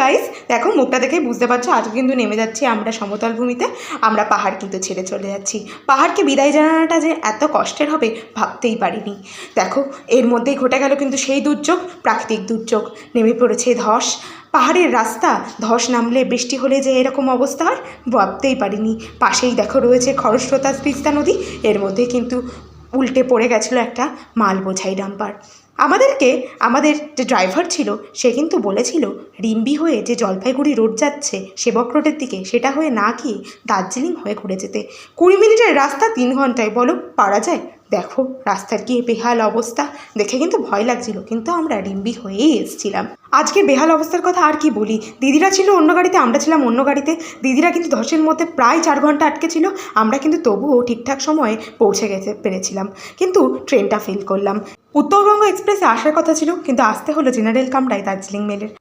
Guys, দেখো মুখটা দেখে বুঝতে পারছো আজকে কিন্তু নেমে যাচ্ছি আমরা সমতল ভূমিতে। আমরা পাহাড় কিন্তু ছেড়ে চলে যাচ্ছি। পাহাড়কে বিদায় জানানোটা যে এত কষ্টের হবে ভাবতেই পারিনি। দেখো এর মধ্যেই ঘটে গেল কিন্তু সেই দুর্যোগ, প্রাকৃতিক দুর্যোগ। নেমে পড়েছে ধস। পাহাড়ের রাস্তা, ধস নামলে বৃষ্টি হলে যে এরকম অবস্থা হয় ভাবতেই পারিনি। পাশেই দেখো রয়েছে খরস্রোতা তিস্তা নদী, এর মধ্যে কিন্তু উল্টে পড়ে গেছিলো একটা মাল বোঝাই ডাম্পার। আমাদেরকে আমাদের যে ড্রাইভার ছিল সে কিন্তু বলেছিল রিম্বি হয়ে যে জলপাইগুড়ি রোড যাচ্ছে সেবক রোডের দিকে সেটা হয়ে না গিয়ে দার্জিলিং হয়ে ঘুরে যেতে। 20 মিনিটের রাস্তা 3 ঘন্টায়, বলো পারা যায়? দেখো রাস্তার কি বেহাল অবস্থা, দেখে কিন্তু ভয় লাগছিল, কিন্তু আমরা রিম্বি হয়েই এসেছিলাম। আজকে বেহাল অবস্থার কথা আর কি বলি, দিদিরা ছিল অন্য গাড়িতে, আমরা ছিলাম অন্য গাড়িতে। দিদিরা কিন্তু ধসের মধ্যে প্রায় 4 ঘন্টা আটকে ছিল, আমরা কিন্তু তবুও ঠিকঠাক সময়ে পৌঁছে পেরেছিলাম, কিন্তু ট্রেনটা ফেল করলাম। উত্তরবঙ্গ এক্সপ্রেসে আসার কথা ছিল, কিন্তু আসতে হলো জেনারেল কামরায় দার্জিলিং মেলের।